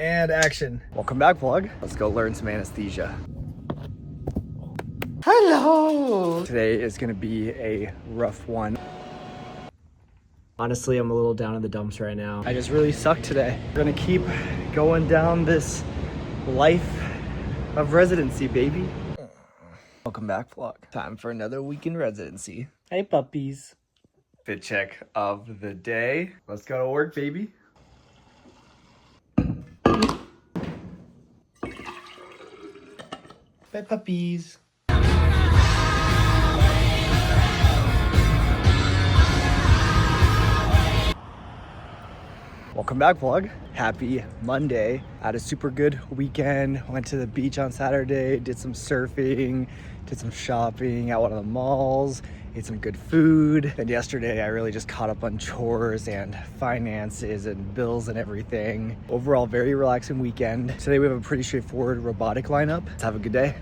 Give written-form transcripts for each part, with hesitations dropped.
And action. Welcome back, vlog. Let's go learn some anesthesia. Hello! Today is gonna be a rough one. Honestly, I'm a little down in the dumps right now. I just really suck today. We're gonna keep going down this life of residency, baby. Welcome back, vlog. Time for another week in residency. Hey, puppies. Fit check of the day. Let's go to work, baby. Bye, puppies. Welcome back, vlog. Happy Monday. I had a super good weekend. Went to the beach on Saturday, did some surfing, did some shopping at one of the malls, ate some good food. And yesterday I really just caught up on chores and finances and bills and everything. Overall, very relaxing weekend. Today we have a pretty straightforward robotic lineup. Let's have a good day.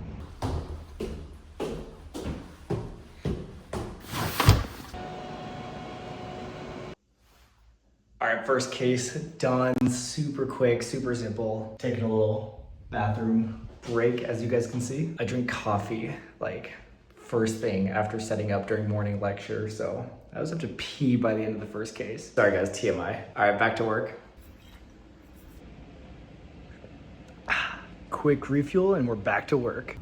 All right, first case done. Super quick, super simple. Taking a little bathroom break, as you guys can see. I drink coffee like first thing after setting up during morning lecture, so I was have to pee by the end of the first case. Sorry guys, TMI. All right, back to work. Quick refuel and we're back to work.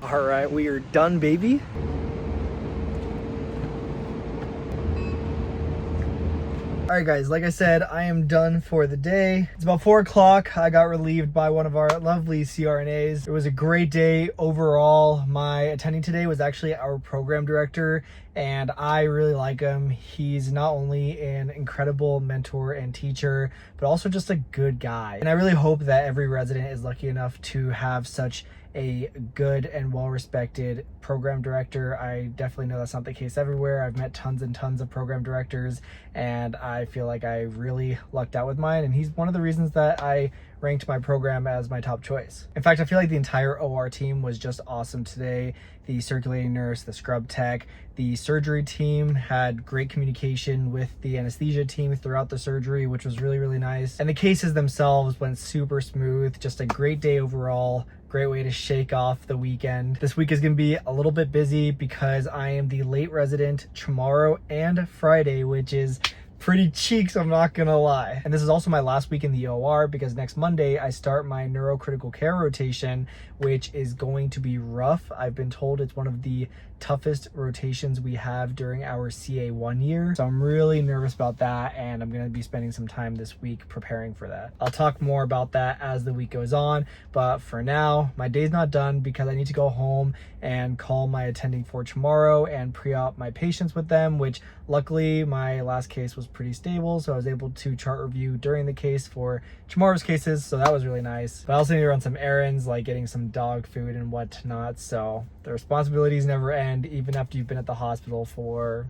All right, we are done, baby. All right, guys, like I said, I am done for the day. It's about 4 o'clock. I got relieved by one of our lovely CRNAs. It was a great day overall. My attending today was actually our program director, and I really like him. He's not only an incredible mentor and teacher, but also just a good guy. And I really hope that every resident is lucky enough to have such a good and well-respected program director. I definitely know that's not the case everywhere. I've met tons and tons of program directors, and I feel like I really lucked out with mine, and he's one of the reasons that I ranked my program as my top choice. In fact, I feel like the entire OR team was just awesome today. The circulating nurse, the scrub tech, the surgery team had great communication with the anesthesia team throughout the surgery, which was really, really nice. And the cases themselves went super smooth. Just a great day overall. Great way to shake off the weekend. This week is gonna be a little bit busy because I am the late resident tomorrow and Friday, which is pretty cheeks, I'm not gonna lie. And this is also my last week in the OR because next Monday I start my neurocritical care rotation, which is going to be rough. I've been told it's one of the toughest rotations we have during our CA1 year. So I'm really nervous about that, and I'm gonna be spending some time this week preparing for that. I'll talk more about that as the week goes on, but for now, my day's not done because I need to go home and call my attending for tomorrow and pre-op my patients with them, which luckily my last case was pretty stable, so I was able to chart review during the case for tomorrow's cases, so that was really nice. But I also need to run some errands like getting some dog food and whatnot, so the responsibilities never end even after you've been at the hospital for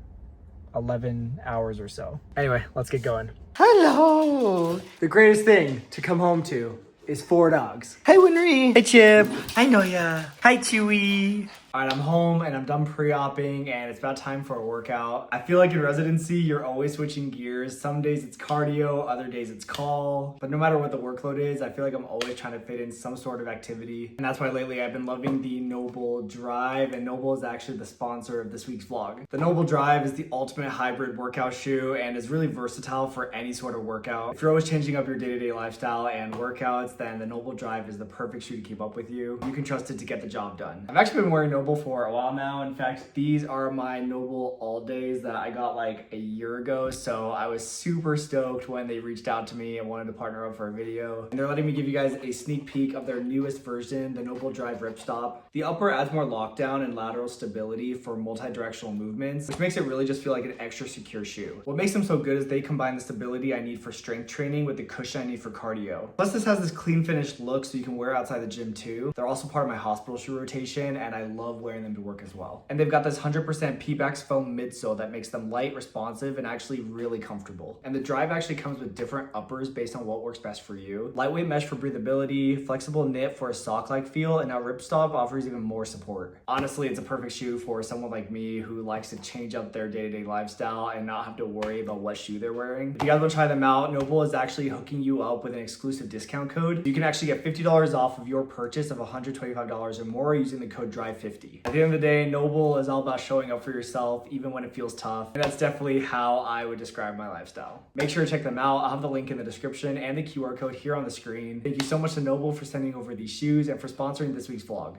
11 hours or so. Anyway, let's get going. Hello! The greatest thing to come home to is 4 dogs. Hey, Winry. Hey, Chip. I know ya. Hi, Chewy. All right, I'm home and I'm done pre-opping and it's about time for a workout. I feel like in residency, you're always switching gears. Some days it's cardio, other days it's call. But no matter what the workload is, I feel like I'm always trying to fit in some sort of activity. And that's why lately I've been loving the Noble Drive, and Noble is actually the sponsor of this week's vlog. The Noble Drive is the ultimate hybrid workout shoe and is really versatile for any sort of workout. If you're always changing up your day-to-day lifestyle and workouts, then the Noble Drive is the perfect shoe to keep up with you. You can trust it to get the job done. I've actually been wearing Noble for a while now. In fact, these are my Noble All Days that I got like a year ago, so I was super stoked when they reached out to me and wanted to partner up for a video. And they're letting me give you guys a sneak peek of their newest version, the Noble Drive Ripstop. The upper adds more lockdown and lateral stability for multi-directional movements, which makes it really just feel like an extra secure shoe. What makes them so good is they combine the stability I need for strength training with the cushion I need for cardio. Plus, this has this clean finished look so you can wear outside the gym too. They're also part of my hospital shoe rotation, and I love love wearing them to work as well. And they've got this 100% Pebax foam midsole that makes them light, responsive, and actually really comfortable. And the drive actually comes with different uppers based on what works best for you. Lightweight mesh for breathability, flexible knit for a sock-like feel, and now ripstop offers even more support. Honestly, it's a perfect shoe for someone like me who likes to change up their day-to-day lifestyle and not have to worry about what shoe they're wearing. If you guys want to try them out, Noble is actually hooking you up with an exclusive discount code. You can actually get $50 off of your purchase of $125 or more using the code DRIVE50. At the end of the day, Noble is all about showing up for yourself even when it feels tough, and that's definitely how I would describe my lifestyle. Make sure to check them out. I'll have the link in the description and the QR code here on the screen. Thank you so much to Noble for sending over these shoes and for sponsoring this week's vlog.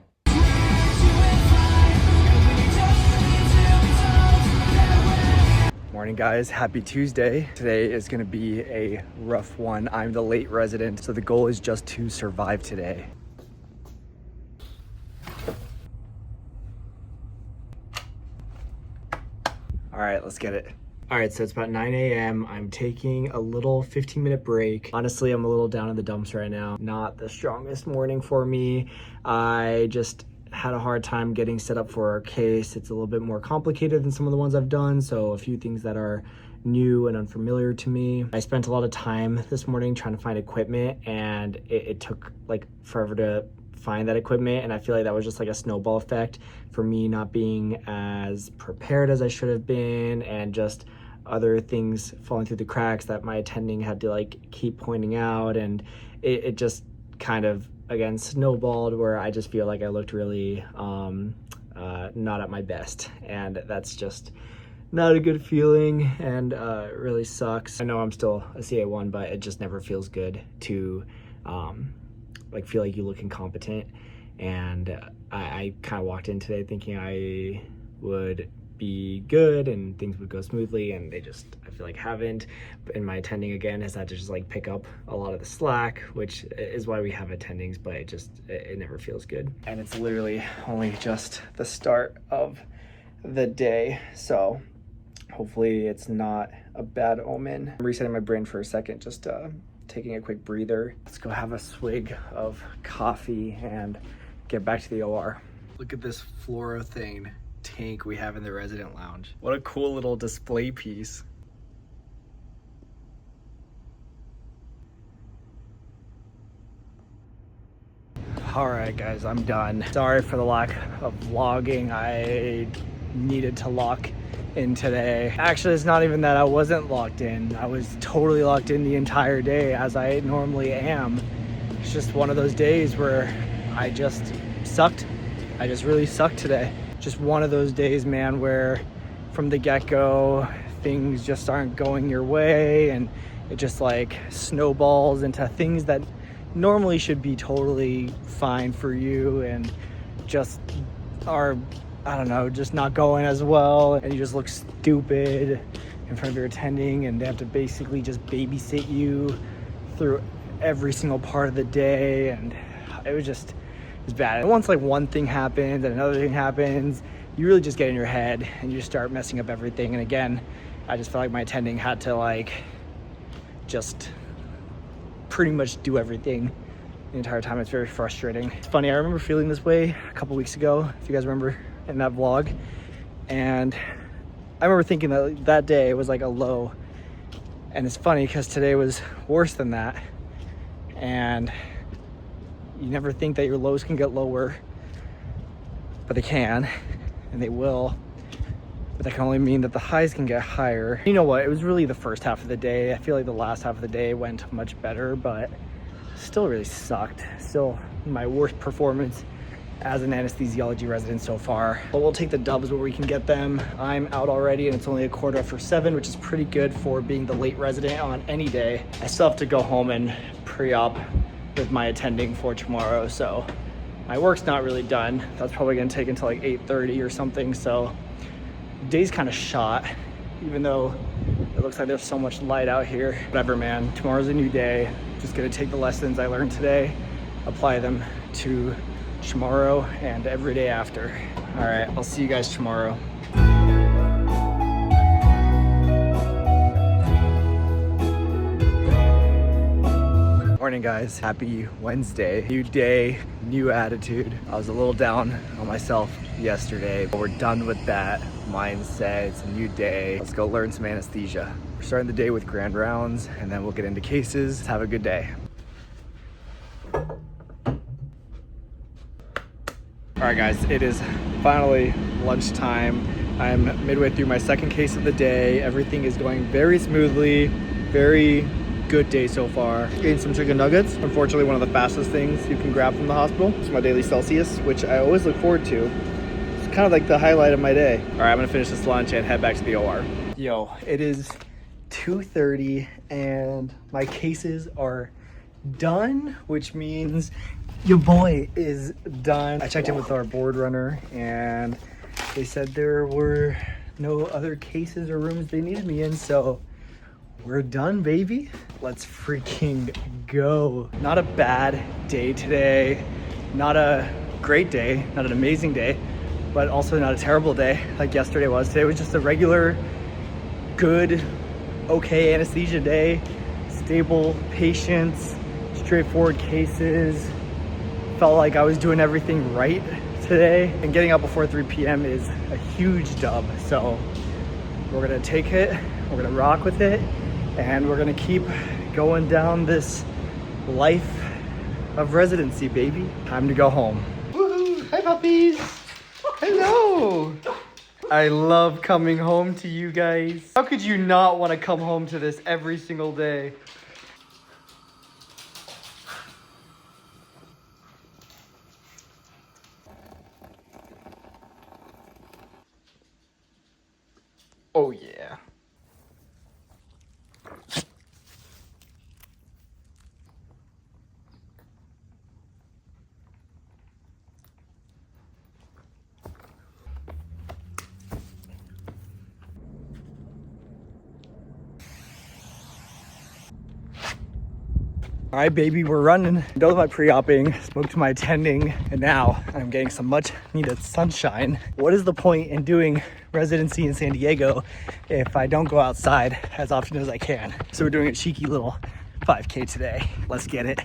Morning guys, happy Tuesday. Today is gonna be a rough one. I'm the late resident, so the goal is just to survive today. All right, let's get it. All right, so it's about 9 a.m. I'm taking a little 15-minute break. Honestly, I'm a little down in the dumps right now. Not the strongest morning for me. I just had a hard time getting set up for our case. It's a little bit more complicated than some of the ones I've done, so a few things that are new and unfamiliar to me. I spent a lot of time this morning trying to find equipment, and it took like forever to find that equipment, and I feel like that was just like a snowball effect for me not being as prepared as I should have been, and just other things falling through the cracks that my attending had to like keep pointing out, and it just kind of again snowballed where I just feel like I looked really not at my best, and that's just not a good feeling, and it really sucks. I know I'm still a CA1, but it just never feels good to like feel like you look incompetent, and I kind of walked in today thinking I would be good and things would go smoothly, and they just, I feel like, haven't. And my attending again has had to just like pick up a lot of the slack, which is why we have attendings, but it never feels good. And it's literally only just the start of the day, so hopefully it's not a bad omen. I'm resetting my brain for a second, just taking a quick breather. Let's go have a swig of coffee and get back to the OR. Look at this fluorothane tank we have in the resident lounge. What a cool little display piece. All right guys, I'm done. Sorry for the lack of vlogging. I needed to lock in today. Actually, it's not even that I wasn't locked in. I was totally locked in the entire day, as I normally am. It's just one of those days where I just sucked. I just really sucked today. Just one of those days, man, where from the get-go things just aren't going your way, and it just like snowballs into things that normally should be totally fine for you and just are, I don't know, just not going as well, and you just look stupid in front of your attending, and they have to basically just babysit you through every single part of the day, and it's bad. And once like one thing happens and another thing happens, you really just get in your head and you just start messing up everything. And again, I just felt like my attending had to like just pretty much do everything the entire time. It's very frustrating. It's funny, I remember feeling this way a couple weeks ago, if you guys remember in that vlog. And I remember thinking that that day was like a low. And it's funny because today was worse than that. And you never think that your lows can get lower, but they can, and they will. But that can only mean that the highs can get higher. You know what? It was really the first half of the day. I feel like the last half of the day went much better, but still really sucked. Still my worst performance as an anesthesiology resident so far. But we'll take the dubs where we can get them. I'm out already, and it's only 7:15, which is pretty good for being the late resident on any day. I still have to go home and pre-op with my attending for tomorrow, so my work's not really done. That's probably gonna take until like 8:30 or something, so the day's kind of shot, even though it looks like there's so much light out here. Whatever, man, tomorrow's a new day. Just gonna take the lessons I learned today, apply them to tomorrow and every day after. All right, I'll see you guys tomorrow. Morning guys, happy Wednesday. New day, new attitude. I was a little down on myself yesterday, but we're done with that mindset. It's a new day. Let's go learn some anesthesia. We're starting the day with grand rounds and then we'll get into cases. Have a good day. All right guys, it is finally lunchtime. I'm midway through my second case of the day. Everything is going very smoothly, very good day so far. Getting some chicken nuggets. Unfortunately, one of the fastest things you can grab from the hospital. It's my daily Celsius, which I always look forward to. It's kind of like the highlight of my day. All right, I'm gonna finish this lunch and head back to the OR. Yo, it is 2:30 and my cases are done, which means your boy is done. I checked in with our board runner and they said there were no other cases or rooms they needed me in, so we're done, baby. Let's freaking go. Not a bad day today. Not a great day, not an amazing day, but also not a terrible day like yesterday was. Today was just a regular, good, okay anesthesia day. Stable patients, straightforward cases. Felt like I was doing everything right today. And getting up before 3 p.m. is a huge dub. So we're gonna take it, we're gonna rock with it, and we're gonna keep going down this life of residency, baby. Time to go home. Woohoo! Hi puppies! Hello! I love coming home to you guys. How could you not want to come home to this every single day? Oh yeah. All right, baby, we're running. Done with my pre-opping, spoke to my attending, and now I'm getting some much needed sunshine. What is the point in doing residency in San Diego if I don't go outside as often as I can? So we're doing a cheeky little 5K today. Let's get it.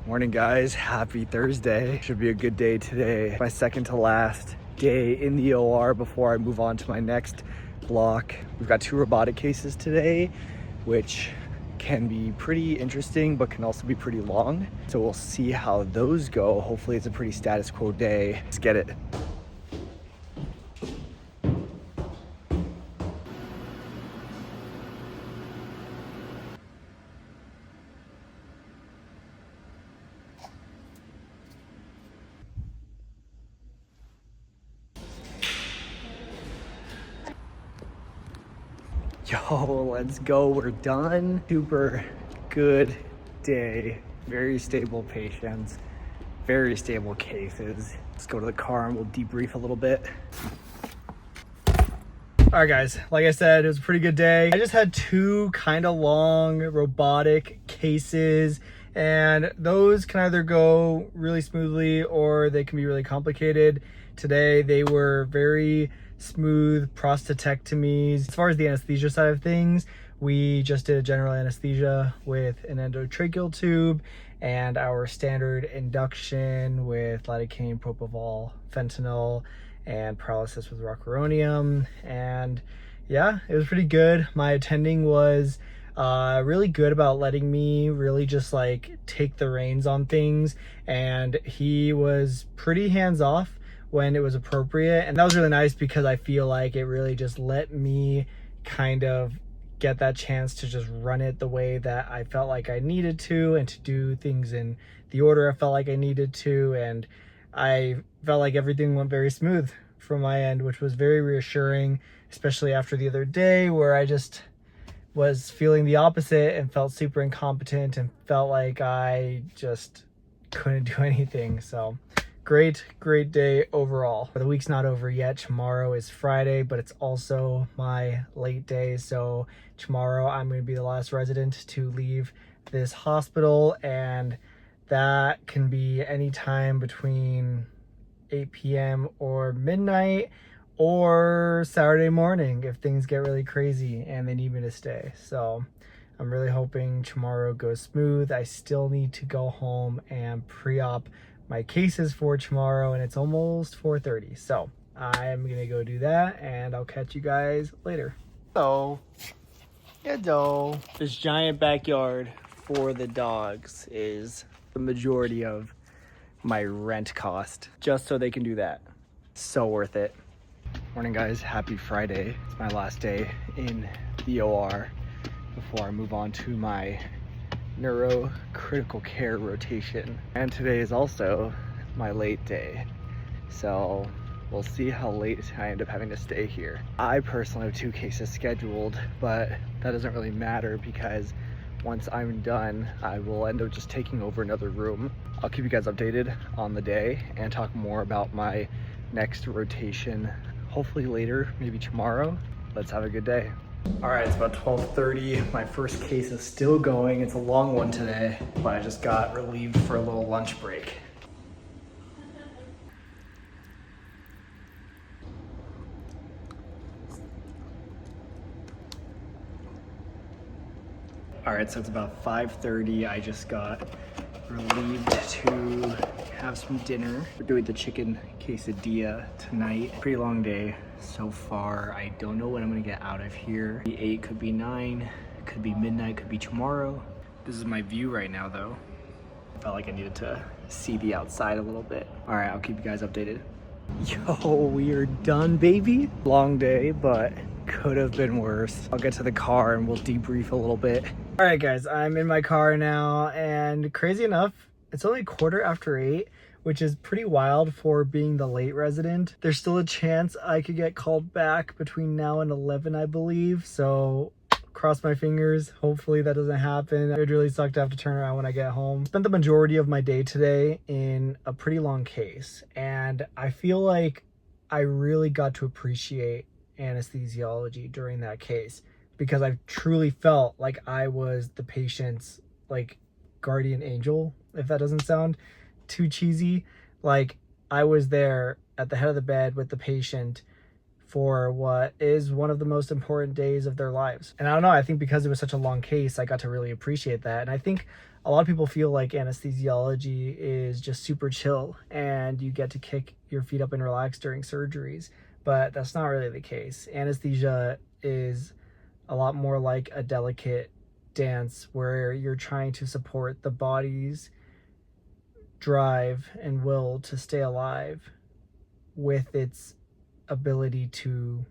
Morning guys, happy Thursday. Should be a good day today. My second to last day in the OR before I move on to my next block. We've got 2 robotic cases today, which can be pretty interesting, but can also be pretty long. So we'll see how those go. Hopefully it's a pretty status quo day. Let's get it. Yo, let's go, we're done. Super good day. Very stable patients, very stable cases. Let's go to the car and we'll debrief a little bit. All right guys, like I said, it was a pretty good day. I just had 2 kind of long robotic cases, and those can either go really smoothly or they can be really complicated. Today they were very smooth prostatectomies. As far as the anesthesia side of things, we just did a general anesthesia with an endotracheal tube and our standard induction with lidocaine, propofol, fentanyl, and paralysis with rocuronium. And yeah, it was pretty good. My attending was really good about letting me really just like take the reins on things, and he was pretty hands off when it was appropriate, and that was really nice because I feel like it really just let me kind of get that chance to just run it the way that I felt like I needed to, and to do things in the order I felt like I needed to. And I felt like everything went very smooth from my end, which was very reassuring, especially after the other day where I just was feeling the opposite and felt super incompetent and felt like I just couldn't do anything. So great day overall. The week's not over yet. Tomorrow is Friday, but it's also my late day. So tomorrow I'm going to be the last resident to leave this hospital, and that can be any time between 8 p.m. or midnight or Saturday morning if things get really crazy and they need me to stay. So I'm really hoping tomorrow goes smooth. I still need to go home and pre-op my cases for tomorrow, and it's almost 4:30. So I'm gonna go do that, and I'll catch you guys later. So, this giant backyard for the dogs is the majority of my rent cost, just so they can do that. So worth it. Morning guys, happy Friday. It's my last day in the OR before I move on to my neurocritical care rotation. And today is also my late day. So we'll see how late I end up having to stay here. I personally have 2 cases scheduled, but that doesn't really matter because once I'm done, I will end up just taking over another room. I'll keep you guys updated on the day and talk more about my next rotation, hopefully later, maybe tomorrow. Let's have a good day. All right, it's about 12:30. My first case is still going. It's a long one today, but I just got relieved for a little lunch break. All right, so it's about 5:30. I just got relieved to have some dinner. We're doing the chicken quesadilla tonight. Pretty long day so far. I don't know when I'm gonna get out of here. Could be 8, could be 9, could be midnight, could be tomorrow. This is my view right now though. I felt like I needed to see the outside a little bit. All right, I'll keep you guys updated. Yo, we are done, baby. Long day, but could have been worse. I'll get to the car and we'll debrief a little bit. All right, guys, I'm in my car now, and crazy enough, it's only 8:15, which is pretty wild for being the late resident. There's still a chance I could get called back between now and 11, I believe. So cross my fingers. Hopefully that doesn't happen. It would really suck to have to turn around when I get home. Spent the majority of my day today in a pretty long case, and I feel like I really got to appreciate anesthesiology during that case, because I truly felt like I was the patient's like guardian angel, if that doesn't sound too cheesy. Like, I was there at the head of the bed with the patient for what is one of the most important days of their lives. And I don't know, I think because it was such a long case, I got to really appreciate that. And I think a lot of people feel like anesthesiology is just super chill and you get to kick your feet up and relax during surgeries, but that's not really the case. Anesthesia is a lot more like a delicate dance where you're trying to support the body's drive and will to stay alive with its ability to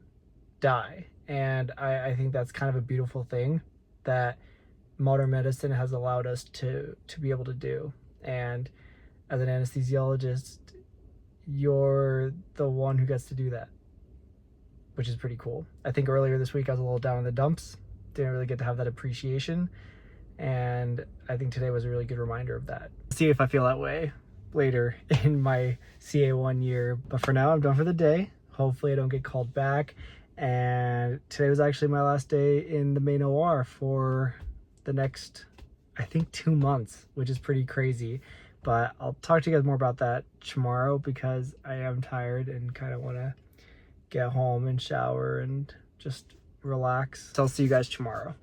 die. And I think that's kind of a beautiful thing that modern medicine has allowed us to be able to do. And as an anesthesiologist, you're the one who gets to do that, which is pretty cool. I think earlier this week I was a little down in the dumps, didn't really get to have that appreciation, and I think today was a really good reminder of that. See if I feel that way later in my CA1 year, but for now I'm done for the day. Hopefully I don't get called back, and today was actually my last day in the main OR for the next, I think, 2 months, which is pretty crazy. But I'll talk to you guys more about that tomorrow because I am tired and kind of want to get home and shower and just relax. So I'll see you guys tomorrow.